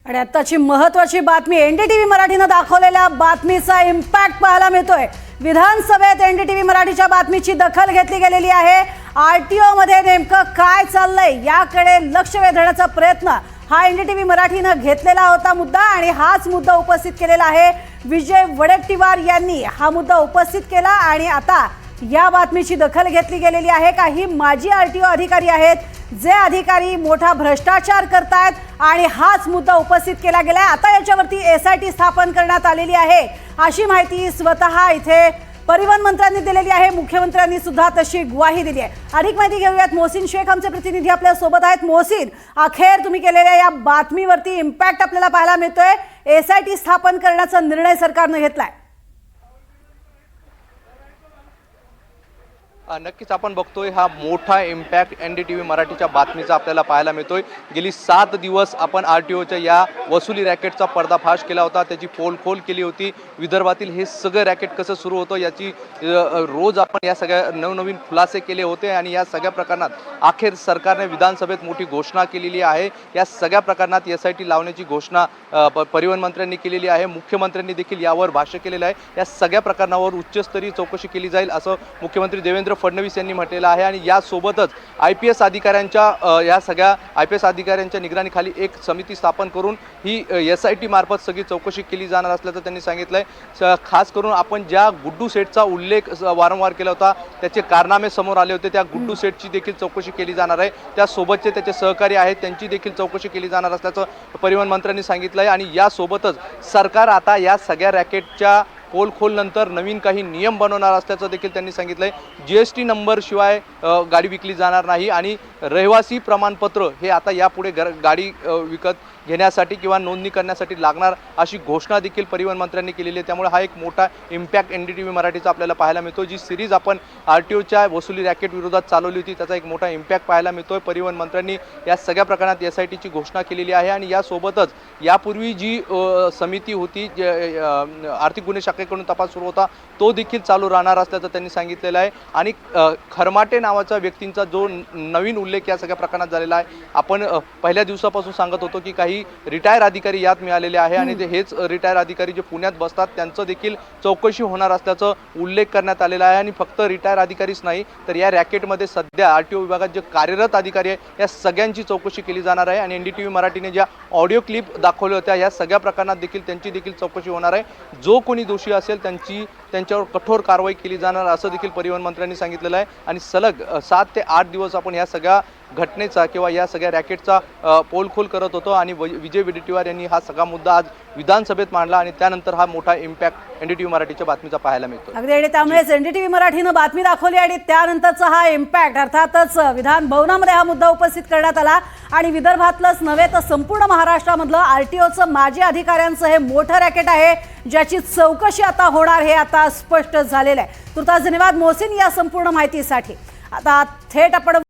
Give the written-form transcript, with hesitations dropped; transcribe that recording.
आणि आताची महत्त्वाची बातमी एनडीटीव्ही मराठीने दाखवलेल्या बातमीचा इम्पॅक्ट पाहायला मिळतोय। विधानसभेत एनडीटीव्ही मराठीच्या बातमीची दखल घेतली गेलेली आहे। आरटीओ मध्ये नेमकं काय चाललंय याकडे लक्ष वेधण्याचा प्रयत्न हा एनडीटीव्ही मराठीने घेतलेला होता मुद्दा आणि हाच मुद्दा उपस्थित केलेला आहे। विजय वडेट्टीवार यांनी हा मुद्दा उपस्थित केला आणि आता या बातमीची दखल घेतली गेलेली आहे। काही माजी आरटीओ अधिकारी आहेत जे अधिकारी मोठा भ्रष्टाचार करतात आणि हाच मुद्दा उपस्थित केला गेलाय। आता याच्यावरती एसआयटी स्थापन करण्यात आलेली आहे अशी माहिती स्वतः इथे परिवहन मंत्र्यांनी दिलेली आहे। मुख्यमंत्र्यांनी सुद्धा तशी ग्वाही दिली आहे। अधिक माहिती घेऊयात, मोहसिन शेख आमचे प्रतिनिधी आपल्या सोबत आहेत। मोहसिन, अखेर तुम्ही केलेल्या या बातमीवरती इम्पॅक्ट आपल्याला पाहायला मिळतोय। एसआयटी स्थापन करण्याचा निर्णय सरकारने घेतलाय। नक्कीच आपण बघतोय हा मोठा इम्पॅक्ट एनडीटीव्ही मराठीच्या बातमीचा आपल्याला पाहायला मिळतोय। गेली 7 दिवस आपण आरटीओच्या या वसुली रॅकेटचा पर्दाफाश केला होता, त्याची पोलखोल केली होती। विदर्भातील हे सगळं रॅकेट कसं सुरू होतं याची रोज आपण या सगळ्या नवनवीन खुलासे केले होते आणि या सगळ्या प्रकरणात अखेर सरकारने विधानसभेत मोठी घोषणा केलेली आहे। या सगळ्या प्रकरणात एसआयटी लावण्याची घोषणा परिवहन मंत्र्यांनी केलेली आहे। मुख्यमंत्र्यांनी देखील यावर भाष्य केलेलं आहे। या सगळ्या प्रकरणावर उच्चस्तरीय चौकशी केली जाईल असं मुख्यमंत्री देवेंद्र फडणवीस यांनी म्हटलेलं आहे। आणि यासोबतच आयपीएस अधिकाऱ्यांच्या या सगळ्या आयपीएस अधिकाऱ्यांच्या निगराणीखाली एक समिती स्थापन करून ही एसआयटी मार्फत सगळी चौकशी केली जाणार असल्याचं त्यांनी सांगितलंय। खास करून आपण ज्या गुड्डू सेठचा उल्लेख वारंवार केला होता त्याचे कारनामे समोर आले होते, त्या गुड्डू सेठची देखील चौकशी केली जाणार आहे। त्यासोबतचे त्याचे सहकारी आहेत त्यांची देखील चौकशी केली जाणार असल्याचं परिवहन मंत्र्यांनी सांगितलंय। आणि यासोबतच सरकार आता या सगळ्या रॅकेटच्या पोलखोल नंतर नवीन काही नियम बनवणार असल्याचं देखील त्यांनी सांगितलंय। जीएसटी नंबर शिवाय गाडी विकली जाणार नाही आणि रहिवासी प्रमाणपत्र हे आता यापुढे गाडी विकत घेण्यासाठी किंवा नोंदणी करण्यासाठी लागणार अशी घोषणा देखील परिवहन मंत्र्यांनी केलेली आहे। त्यामुळे हा एक मोठा इम्पॅक्ट एनडीटीव्ही मराठीचा आपल्याला पाहायला मिळतो। जी सिरीज आपण आरटीओच्या वसुली रॅकेट विरोधात चालवली होती त्याचा एक मोठा इम्पॅक्ट पाहायला मिळतोय। परिवहन मंत्र्यांनी या सगळ्या प्रकरणात एसआयटीची घोषणा केलेली आहे आणि यासोबतच यापूर्वी जी समिती होती आर्थिक गुन्हे शाखेकडून तपास सुरू होता तो देखील चालू राहणार असल्याचं त्यांनी सांगितलेलं आहे। आणि खरमाटे नावाच्या व्यक्तींचा जो नवीन उल्लेख या सगळ्या प्रकरणात झालेला आहे, आपण पहिल्या दिवसापासून सांगत होतो की काही रिटायर अधिकारी यात मिळालेले आहे आणि हेच रिटायर अधिकारी जे पुण्यात बसतात त्यांचं देखील चौकशी होणार असल्याचं उल्लेख करण्यात आलेला आहे। आणि फक्त रिटायर अधिकारीच नाही तर या रॅकेटमध्ये सध्या आरटीओ विभागात जे कार्यरत अधिकारी आहे या सगळ्यांची चौकशी केली जाणार आहे। आणि एनडीटीव्ही मराठीने ज्या ऑडिओ क्लिप दाखवल्या होत्या या सगळ्या प्रकरणात देखील त्यांची देखील चौकशी होणार आहे। जो कोणी दोषी असेल त्यांच्यावर कठोर कारवाई केली जाणार असं देखील परिवहन मंत्र्यांनी सांगितलेलं आहे। आणि सलग 7 ते 8 दिवस आपण या सगळ्या घटनेचा किंवा या सगळ्या रॅकेटचा पोलखोल करत होतो आणि विजय वडेट्टीवार यांनी हा सगळा मुद्दा आज विधानसभेत मांडला आणि त्यानंतर हा मोठा इम्पॅक्ट एनडीटीव्ही मराठीच्या बातमीचा पाहायला मिळतो। अगदी, आणि त्यामुळेच एनडीटीव्ही मराठीने बातमी दाखवली आणि त्यानंतरचा हा इम्पॅक्ट अर्थातच विधान भवनामध्ये हा मुद्दा उपस्थित करण्यात आला आणि विदर्भातलंच नव्हे तर संपूर्ण महाराष्ट्रामधलं आरटीओचं माजी अधिकाऱ्यांचं हे मोठं रॅकेट आहे ज्याची चौकशी आता होणार हे आता स्पष्ट झालेलं आहे। तुर्तास धन्यवाद मोहसिन या संपूर्ण माहितीसाठी। आता थेट आपण